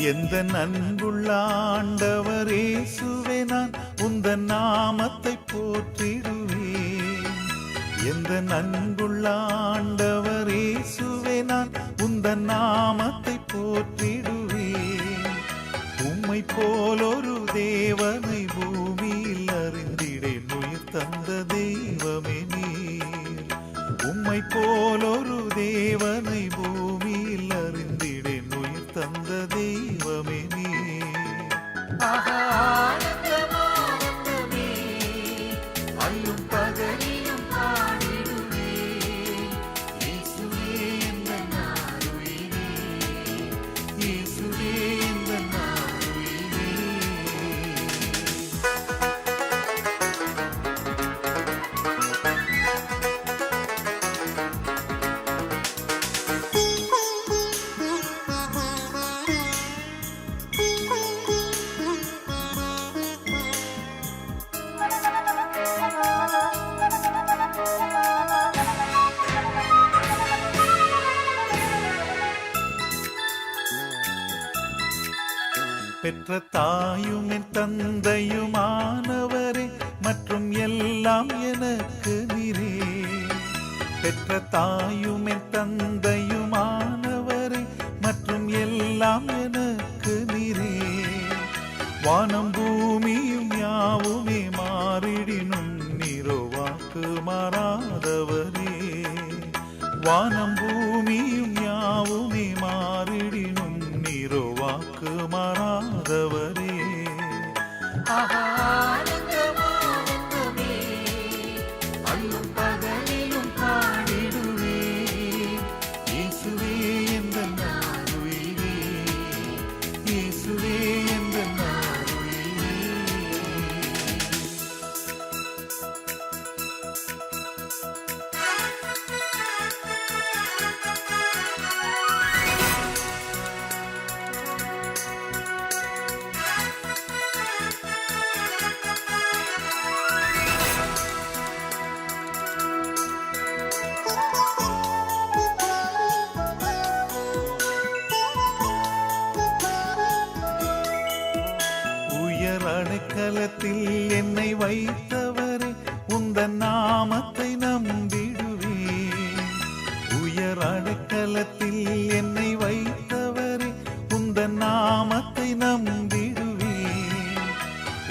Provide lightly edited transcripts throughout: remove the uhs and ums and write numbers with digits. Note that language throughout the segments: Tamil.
எந்த அன்புள்ள ஆண்டவர் இயேசுவே நான் உந்தன் நாமத்தை போற்றிடுவேன். எந்த அன்புள்ள ஆண்டவர் இயேசுவே நான் உந்தன் நாமத்தை போற்றிடுவேன். உம்மை போல் ஒரு தேவனை பூமியில் அறிந்திடேன், உயிர் தந்த தெய்வமே நீர். உம்மை போல் ஒரு தேவனை பூமியில் அறிந்திடேன், உயிர் தந்த தெய்வமே நீர். ஆனந்தமே அல்லும் பகலிலும் பாடிடுவேன், இயேசுவே எந்தன் ஆருயிரே, இயேசுவே எந்தன் ஆருயிரே. பெற்ற தாயும் என் தந்தையுமானவரே, மற்றும் எல்லாம் எனக்கு நீரே. பெற்ற தாயும் என் தந்தையுமானவரே, மற்றும் எல்லாம் எனக்கு நீரே. வானம் பூமியும் யாவுமே மாறிடினும் நீரோ வாக்கு மாறாதவரே. வானம் பூமியும் யாவுமே மாறிடினும் நீரோ வாக்கு மாறாதவரே. ஆனந்தமே அல்லும் பகலிலும் பாடிடுவேன், இயேசுவே எந்தன் ஆருயிரே, இயேசுவே எந்தன் ஆருயிரே. உயர் அடைக்கலத்தில் என்னை வைத்தவரே, உந்தன் நாமத்தை நம்பிடுவேன். உயர் அடைக்கலத்தில் என்னை வைத்தவரே, உந்தன் நாமத்தை நம்பிடுவேன்.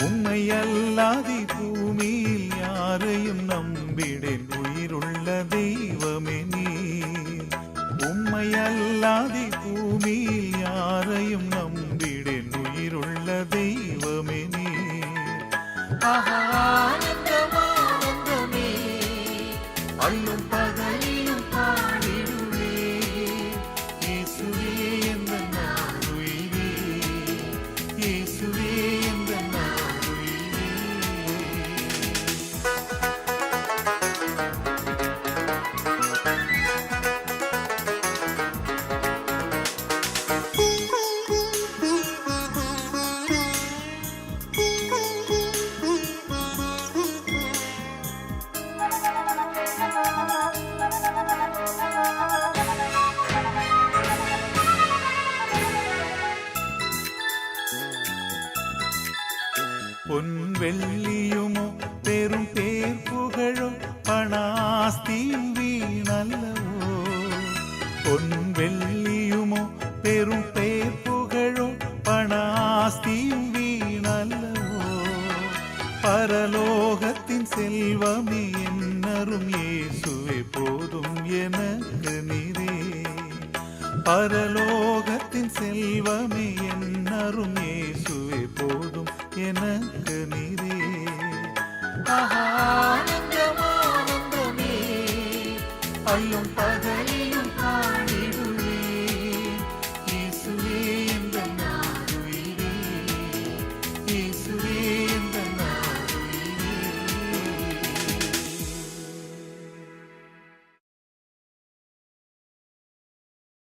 உம்மை அல்லாதி பூமியில் யாரையும் நம்பிடேன், உயிருள்ள தெய்வமே நீர். உம்மை அல்லாதி பூமியில் யாரையும் நம்பிடேன், உயிருள்ள தெய்வமே நீர். ஆனந்தமே அல்லும் பகலிலும் பாடிடுவேன், இயேசுவே எந்தன் ஆருயிரே, இயேசுவே எந்தன் ஆருயிரே. பொன் வெள்ளியுமோ பெரும் பேர் புகழோ பணாஸ்தியும் வீணல்லவோ. பொன் வெள்ளியுமோ பெரும் பேர் புகழோ பணாஸ்தியும் வீணல்லவோ. பரலோகத்தின் செல்வமே என்னரும் இயேசுவே போதும் எனக்கு நீரே. பரலோகத்தின் செல்வமே என்னரும்